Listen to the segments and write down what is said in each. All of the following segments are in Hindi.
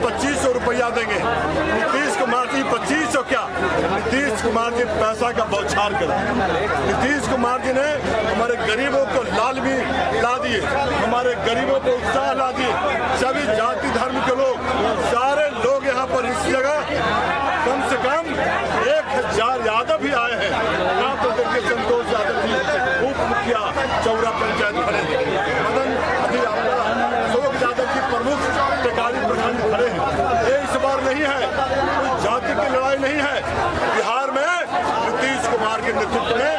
2500 रुपया देंगे। नीतीश कुमार जी 2500 क्या, नीतीश कुमार जी पैसा का बौछार करें। नीतीश कुमार जी ने हमारे गरीबों को लाल भी ला दिए, हमारे गरीबों को उत्साह ला दिए। सभी जाति धर्म के लोग, सारे लोग यहाँ पर इस जगह कम से कम 1000 यादव भी आए हैं। यहाँ तो देखिए संतोष यादव जी उप मुखिया चौरा पंचायत खड़े हैं, मदन अशोक यादव जी प्रमुख टेकारी प्रखंड खड़े हैं। ये इस बार नहीं है, कोई जाति की लड़ाई नहीं है। बिहार में नीतीश कुमार के नेतृत्व में,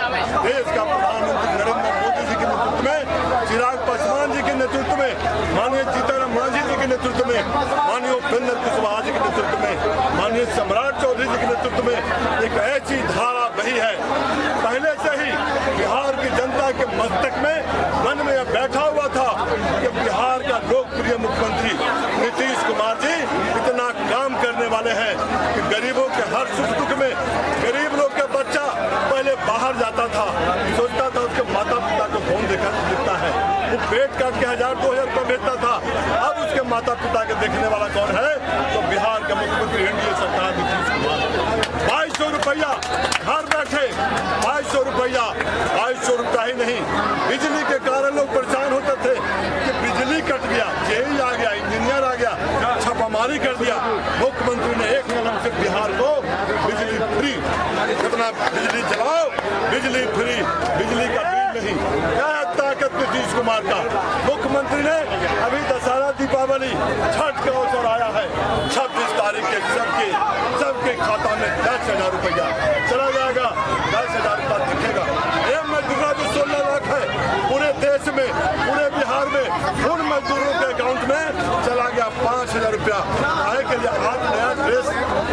देश का प्रधानमंत्री नरेंद्र मोदी जी के नेतृत्व में, चिराग पासवान जी के नेतृत्व में, माननीय जीतन मांझी जी के नेतृत्व में, माननीय उपेंद्र कुशवाहा जी के नेतृत्व में, माननीय सम्राट चौधरी जी के नेतृत्व में एक ऐसी धारा बही है। पहले से ही बिहार की जनता के मस्तक में मन में बैठा हुआ था कि बिहार का लोकप्रिय मुख्यमंत्री नीतीश कुमार जी इतना काम करने वाले हैं कि गरीबों के हर सुख दुख में, गरीब लोग का बच्चा पहले बाहर जाता था, सोचता था उसके माता पिता को कौन दिखता है, वो पेट काट के 1000-2000 रुपये भेजता था। अब उसके माता पिता के देखने वाला कौन है? तो बिहार का मुख्यमंत्री एनडीए सरकार नीतीश कुमार। 2200 रुपया घर बैठे, 2200 रुपया, 2200 रुपया ही नहीं, बिजली के कारण लोग परेशान होते थे कि बिजली कट गया, जेई आ गया, इंजीनियर आ गया, छापामारी कर दिया। मुख्यमंत्री ने एक कदम से बिहार को बिजली फ्री, कितना बिजली चलाओ बिजली फ्री, बिजली का बिल नहीं। क्या है ताकत नीतीश कुमार का? मुख्यमंत्री ने अभी दशहरा, दीपावली, छठ का अवसर आया है, 26 तारीख के सबके खाता में 10,000 रुपया चला जाएगा। 10,000 रुपया दिखेगा। ये मजदूर जो 16 लाख है पूरे देश में, पूरे बिहार में, उन मजदूरों के अकाउंट में चला गया 5,000 रुपया। आए के लिए आज नया ड्रेस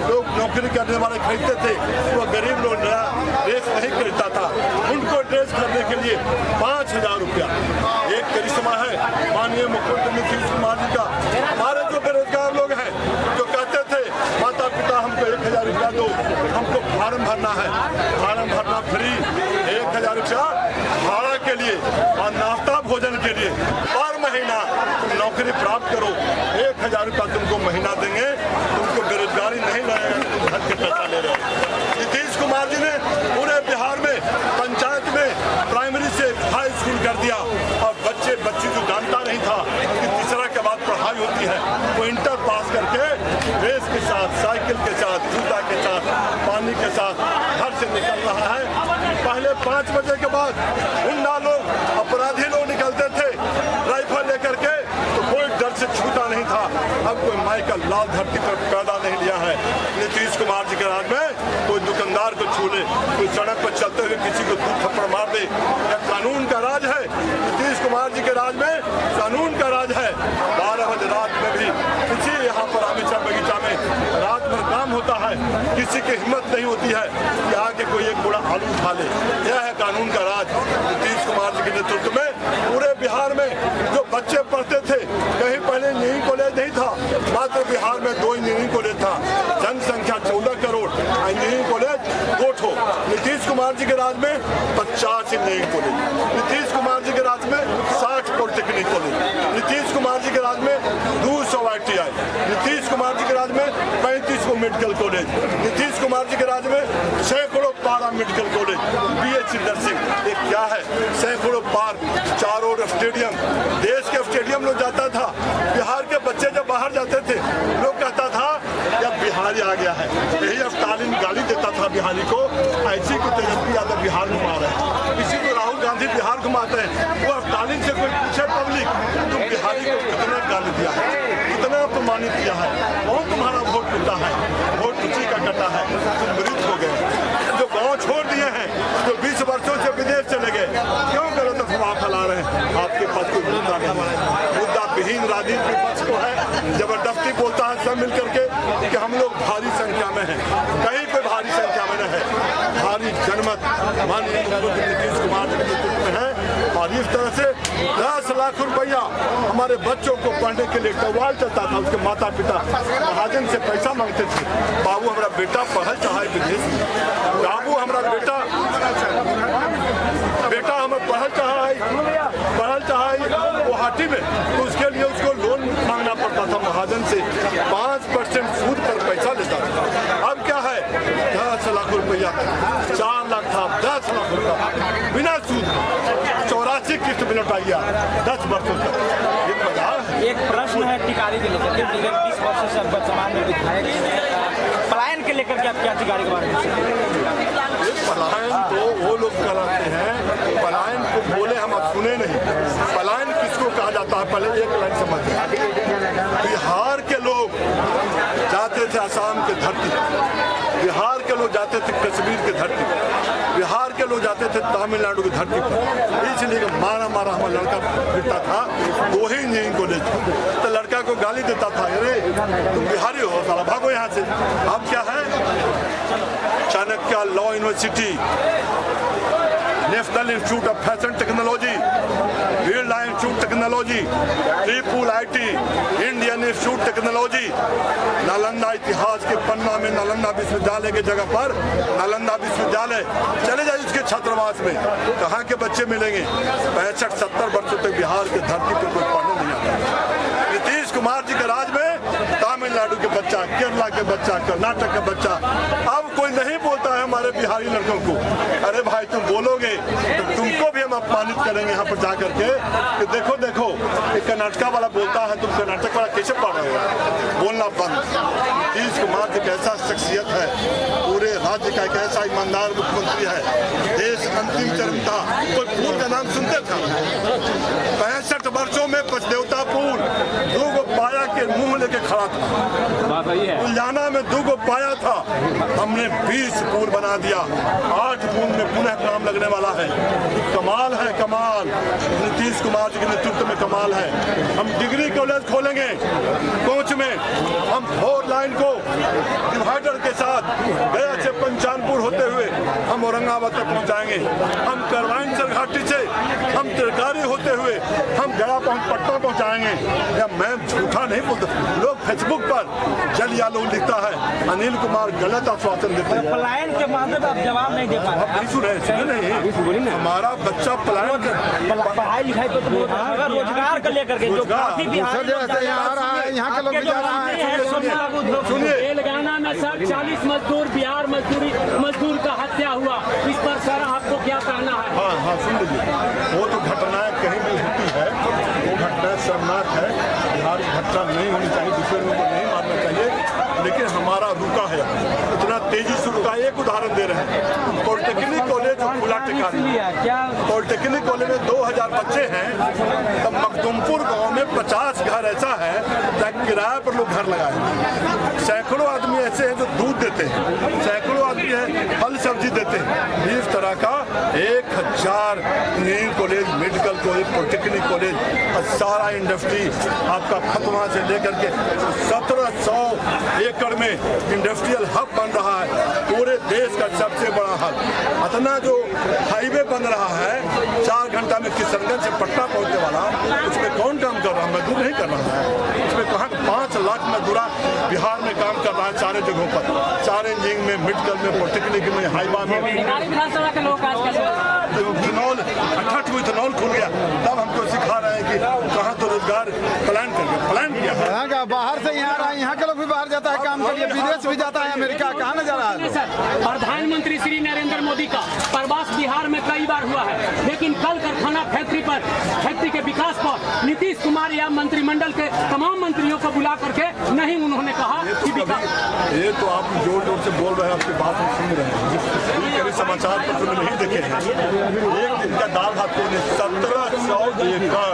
लोग नौकरी करने वाले खरीदते थे, वो गरीब लोग नया ड्रेस नहीं खरीदता था, उनको ड्रेस खरीदने के लिए 5,000 रुपया। एक करिश्मा है माननीय मुख्यमंत्री नीतीश कुमार जी का। हमारे जो बेरोजगार लोग हैं जो कहते थे माता पिता हमको 1000 रुपया दो, हमको फार्म भरना है, फार्म भरना फ्री, 1000 रुपया भाड़ा के लिए और नाश्ता भोजन के लिए हर महीना तुम नौकरी प्राप्त करो, 1000 रुपया तुमको महीना देंगे, तुमको बेरोजगारी नहीं लगेगा, तुम घर के पैसा ले रहे हो। नीतीश कुमार जी ने पूरे बिहार में पंचायत में प्राइमरी से हाई स्कूल कर दिया और बच्ची जो जानता नहीं था कि तीसरा के बाद पढ़ाई होती है, वो इंटर पास करके ड्रेस के साथ, साइकिल के साथ, जूता के साथ, पानी के साथ घर से निकल रहा है। पहले 5 बजे के बाद गुंडा लोग, अपराधी लोग निकलते थे राइफल लेकर के, तो कोई डर से छूटा नहीं था। अब कोई माई का लाल धरती पर पैदा नहीं लिया है। नीतीश कुमार जी के राज में कोई दुकानदार को छू ले, कोई सड़क पर चलते हुए किसी को 2 थप्पड़ मार दे, यह कानून का राज है। नीतीश कुमार जी के राज में कानून का राज है। 12 बजे रात में भी किसी यहाँ पर आमिचा बगीचा में रात भर काम होता है, किसी की हिम्मत नहीं होती है कि आके कोई एक बड़ा आलू उठा ले। यह है कानून का राज नीतीश कुमार जी के नेतृत्व में। पूरे बिहार में जो बच्चे पढ़ते थे, कहीं पहले इंजीनियरिंग कॉलेज नहीं था, मात्र बिहार में 2 इंजीनियरिंग कॉलेज था, जनसंख्या 14 करोड़, इंजीनियरिंग कॉलेज 2 ठो। नीतीश कुमार जी के राज में 50 इंजीनियरिंग कॉलेज, नीतीश कुमार जी के राज में 60 पॉलिटेक्निक कॉलेज, नीतीश कुमार जी के राज में 200 ITI, नीतीश कुमार जी के राज में 35 मेडिकल कॉलेज, नीतीश कुमार जी के राज में सैकड़ों पारा मेडिकल कॉलेज, BH नर्सिंग। ये क्या है? सैकड़ों पार्क, चारों स्टेडियम, देश के स्टेडियम लोग जाता था। बिहार के बच्चे जब बाहर जाते थे, लोग कहता था या बिहारी आ गया है। यही अब स्टालिन गाली देता था बिहारी को, ऐसी को तेजस्वी यादव बिहार घुमा रहे हैं, इसी को राहुल गांधी बिहार घुमाते हैं। वो अब स्टालिन से कोई पूछे पब्लिक, तुम बिहारी को कितना गाली दिया है, कितना अपमानित किया है, कौन तुम्हारा वोट मिलता है? वोट उसी का कटा है, तुम मृत हो गए। जो गाँव छोड़ दिए हैं, जो 20 वर्षों से विदेश चले गए, क्यों गलत अफवाह फैला रहे हैं? आपके पास कोई मुद्दा नहीं है, मुद्दा विहीन राजनीति विपक्ष को है। जबरदस्ती बोलता है सब मिल करके कि हम लोग भारी संख्या में हैं, कहीं पे भारी संख्या में न है। भारी जनमत माननीय मुख्यमंत्री नीतीश कुमार के नेतृत्व में है। और इस तरह से 10 लाख रुपया हमारे बच्चों को पढ़ने के लिए कवाल चलता था। उसके माता पिता महाजन से पैसा मांगते थे, बाबू हमारा बेटा पढ़ल चाहे विदेश में, बाबू हमारा बेटा हमें पढ़ल चाहे गुवाहाटी में, तो उसके लिए उसको लोन मांगना पड़ता था महाजन से। 5 5% सूद पर पैसा लेता था। अब क्या है, 10 लाख रुपया, 4 लाख था, 10 लाख रुपया बिना सूद 84 किस्त में लौटाइया 10 वर्षों तक। एक प्रश्न है टिकारी के लेकर, 20 वर्षों से वर्तमान में विधायक पलायन के लेकर के आप क्या टिकारी के बारे में? पलायन तो वो लोग कराते हैं, पलायन को बोले हम अब सुने नहीं। पलायन किसको कहा जाता है, पहले एक लाइन समझ। बिहार के लोग जाते थे आसाम के धरती, बिहार के लोग जाते थे कश्मीर के धरती, बिहार के लोग जाते थे तमिलनाडु की धरती पर। इसलिए मारा मारा हमारा लड़का फिरता था, वो ही इंजीनियरिंग कॉलेज तो लड़का को गाली देता था, अरे तुम बिहारी हो साला, भागो यहाँ से। अब क्या है, Chanakya law university, national institute of fashion technology, Birla institute technology, त्रिपुल IT, Indian institute technology, Nalanda इतिहास के पन्ना में नालंदा विश्वविद्यालय की जगह पर नालंदा विश्वविद्यालय चले जाए उसके छात्रावास में, कहाँ के बच्चे मिलेंगे? 65-70 वर्षों तक बिहार की धरती पर कोई पढ़ने नहीं आता। नीतीश कुमार जी के राज में तमिलनाडु के बच्चा, केरला के बच्चा, कर्नाटक का बच्चा, अब कोई नहीं बोलता है हमारे बिहारी लड़कों को, अरे भाई तुम बोलोगे तो तुमको भी हम अपमानित करेंगे यहाँ पर जाकर के कि देखो देखो ये कर्नाटका वाला बोलता है, तुम कर्नाटक वाला कैसे पढ़ रहे हो? बोलना बंद। नीतीश कुमार एक ऐसा शख्सियत है, पूरे राज्य का एक ऐसा ईमानदार मुख्यमंत्री है, देश अंतिम चरण था, कोई पुल का नाम सुनते था? 65 वर्षों में पचदेवता पुल 2 पाया के मुंह लेके खड़ा था, उलझाना में 2 पाया था, हमने 20 पुल बना दिया, 8 पुल में पुनः काम लगने वाला है। कमाल है, कमाल, नीतीश कुमार जी के नेतृत्व में कमाल है। हम डिग्री कॉलेज खोलेंगे कोच में, हम 4 लाइन को डिवाइडर के साथ गया से पंचानपुर होते हुए हम औरंगाबाद तक पहुंचाएंगे। हम करवाइंसर घाटी से हम तरकारी होते हुए हम गया पटना पहुंचाएंगे। या मैं झूठा नहीं बोलता, लोग फेसबुक पर जलिया लोग लिखता है अनिल कुमार गलत आश्वासन देते हैं। पलायन के मामले में आप जवाब नहीं दे पा रहे। नहीं, हमारा बच्चा पलायन पढ़ाई लिखाई तो रोजगार को लेकर के जो काफी यहाँ के लोग सुनिए, तेलंगाना में सर 40 मजदूर बिहार मजदूर का हत्या हुआ, इस पर सर आपको क्या कहना है? हाँ सुन लीजिए, वो तो घटनाएं कहीं भी होती है, वो घटना शर्मनाक है, बिहार की घटना नहीं होनी चाहिए, दूसरे लोगों को नहीं मारना चाहिए, लेकिन हमारा रुका है, इतना तेजी से रुका। एक उदाहरण दे रहे हैं, पॉलिटेक्निक कॉलेज खुला टिकारी, पॉलिटेक्निक कॉलेज में 2000 बच्चे हैं, तब मखदुमपुर गांव में 50 घर ऐसा है जहाँ किराए पर लोग घर लगाए। सैकड़ों आदमी ऐसे हैं जो दूध देते हैं, सैकड़ों आदमी हैं फल सब्जी देते हैं। इस तरह का 1000 engineering college, medical college, polytechnic college और सारा इंडस्ट्री आपका फतवा से लेकर के 1700 एकड़ में इंडस्ट्रियल हब बन रहा है, पूरे देश का सबसे बड़ा हब। इतना जो हाईवे बन रहा है 4 घंटा में किशनगंज से पटना पहुंचने वाला, उसमें कौन काम कर रहा है? मजदूर नहीं कर रहा है, उसमें कहाँ 5 लाख मजदूरा बिहार में काम कर रहा है, 4 जगहों पर, 4 इंजीनियरिंग में, मेडिकल में, पॉलिटेक्निक में, हाईवा में। विधानसभा के लोग इथेनॉल 8 इथेनॉल खुल गया, तब हमको सिखा रहे हैं कि कहाँ तो रोजगार प्लान किया। बाहर से यहाँ रहा, यहाँ के लोग भी बाहर जाता है काम के लिए, विदेश भी जाता है, अमेरिका, कहाँ न जा रहा है? प्रधानमंत्री श्री नरेंद्र मोदी का प्रवास बिहार में कई बार हुआ है, लेकिन कल कारखाना फैक्ट्री के विकास पर नीतीश कुमार या मंत्रिमंडल के तमाम मंत्रियों को बुला करके नहीं उन्होंने कहा कि विकास। ये तो आप जोर जोर से बोल रहे हैं, आपकी बात हम सुन रहे हैं, कभी समाचार पत्र में नहीं देखे हैं। एक दिन का दाल भात को 1700 एकड़